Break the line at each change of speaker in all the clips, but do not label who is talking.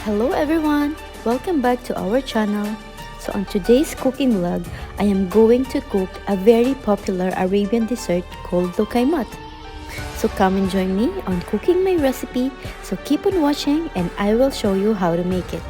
Hello everyone! Welcome back to our channel. So on today's cooking vlog, I am going to cook a very popular Arabian dessert called LUQAIMAT. So come and join me on cooking my recipe. So keep on watching and I will show you how to make it.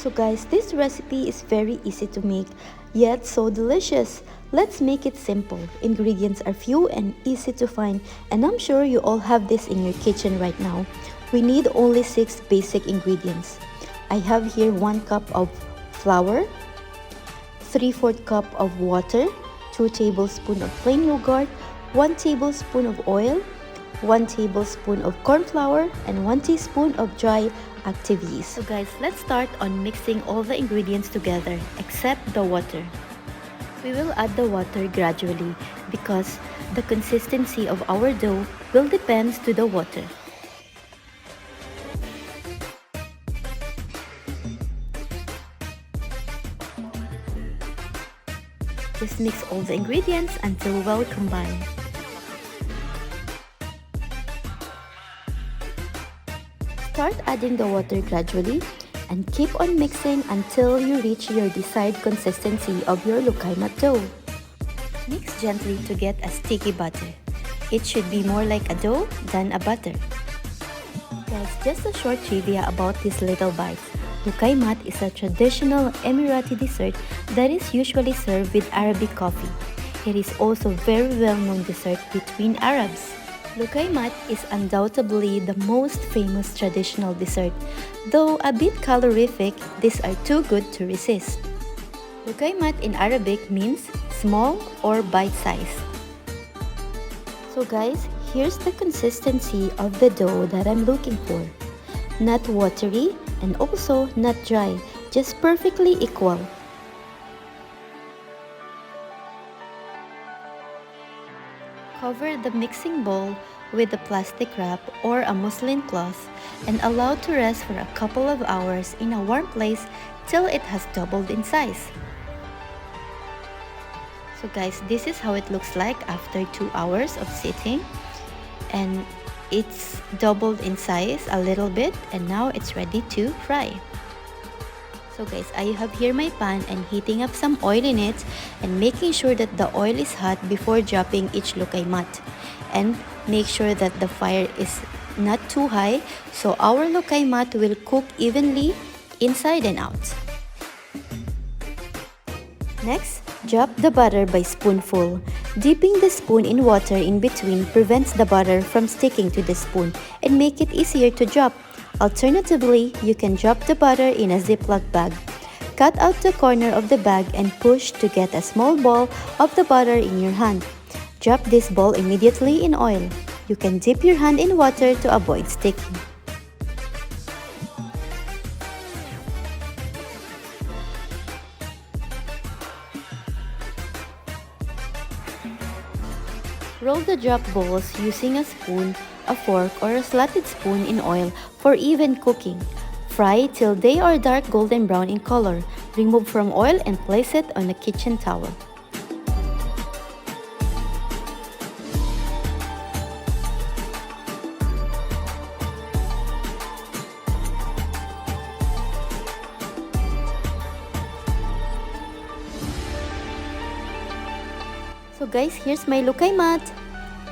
So guys, this recipe is very easy to make, yet so delicious. Let's make it simple. Ingredients are few and easy to find, and I'm sure you all have this in your kitchen right now. We need only 6 basic ingredients. I have here 1 cup of flour, 3/4 cup of water, 2 tablespoons of plain yogurt, 1 tablespoon of oil, 1 tablespoon of corn flour, and 1 teaspoon of dry active yeast. So guys, let's start on mixing all the ingredients together except the water. We will add the water gradually because the consistency of our dough will depend to the water. Just mix all the ingredients until well combined. Start adding the water gradually and keep on mixing until you reach your desired consistency of your LUQAIMAT dough. Mix gently to get a sticky batter. It should be more like a dough than a butter. Guys, just a short trivia about these little bites. LUQAIMAT is a traditional Emirati dessert that is usually served with Arabic coffee. It is also very well-known dessert between Arabs. LUQAIMAT is undoubtedly the most famous traditional dessert. Though a bit calorific, these are too good to resist. LUQAIMAT in Arabic means small or bite-sized. So guys, here's the consistency of the dough that I'm looking for. Not watery and also not dry, just perfectly equal. Cover the mixing bowl with a plastic wrap or a muslin cloth and allow to rest for a couple of hours in a warm place till it has doubled in size. So guys, this is how it looks like after 2 hours of sitting, and it's doubled in size a little bit, and now it's ready to fry. So guys, I have here my pan and heating up some oil in it and making sure that the oil is hot before dropping each LUQAIMAT. And make sure that the fire is not too high so our LUQAIMAT will cook evenly inside and out. Next, drop the butter by spoonful. Dipping the spoon in water in between prevents the butter from sticking to the spoon and make it easier to drop. Alternatively, you can drop the butter in a Ziploc bag. Cut out the corner of the bag and push to get a small ball of the butter in your hand. Drop this ball immediately in oil. You can dip your hand in water to avoid sticking. Roll the drop balls using a spoon, a fork, or a slotted spoon in oil for even cooking. Fry till they are dark golden brown in color. Remove from oil and place it on a kitchen towel. So guys, here's my LUQAIMAT.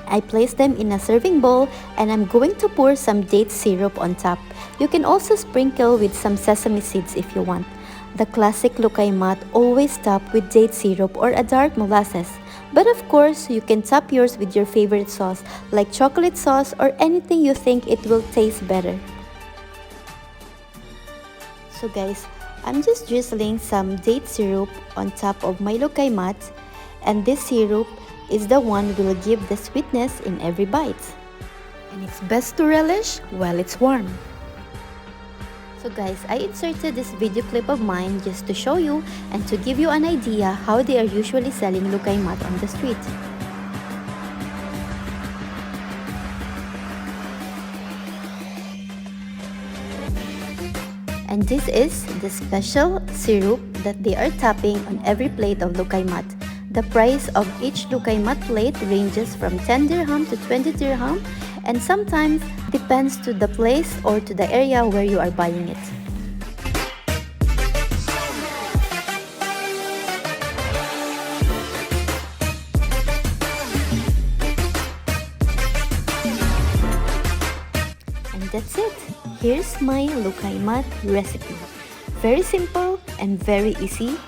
I place them in a serving bowl and I'm going to pour some date syrup on top. You can also sprinkle with some sesame seeds if you want. The classic LUQAIMAT always top with date syrup or a dark molasses. But of course, you can top yours with your favorite sauce like chocolate sauce or anything you think it will taste better. So guys, I'm just drizzling some date syrup on top of my LUQAIMAT, and this syrup is the one will give the sweetness in every bite. And it's best to relish while it's warm. So guys, I inserted this video clip of mine just to show you and to give you an idea how they are usually selling LUQAIMAT on the street. And this is the special syrup that they are topping on every plate of LUQAIMAT. The price of each LUQAIMAT plate ranges from 10 dirham to 20 dirham and sometimes depends to the place or to the area where you are buying it. And that's it. Here's my LUQAIMAT recipe. Very simple and very easy,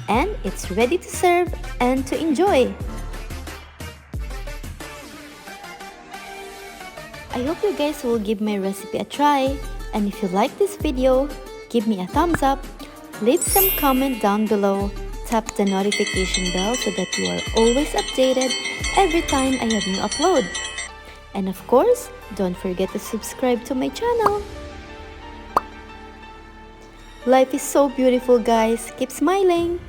and it's ready to serve and to enjoy. I hope you guys will give my recipe a try, and if you like this video, give me a thumbs up, leave some comment down below, tap the notification bell so that you are always updated every time I have new upload. And of course, don't forget to subscribe to my channel. Life is so beautiful, guys. Keep smiling.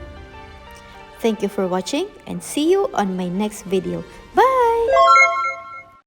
Thank you for watching and see you on my next video. Bye!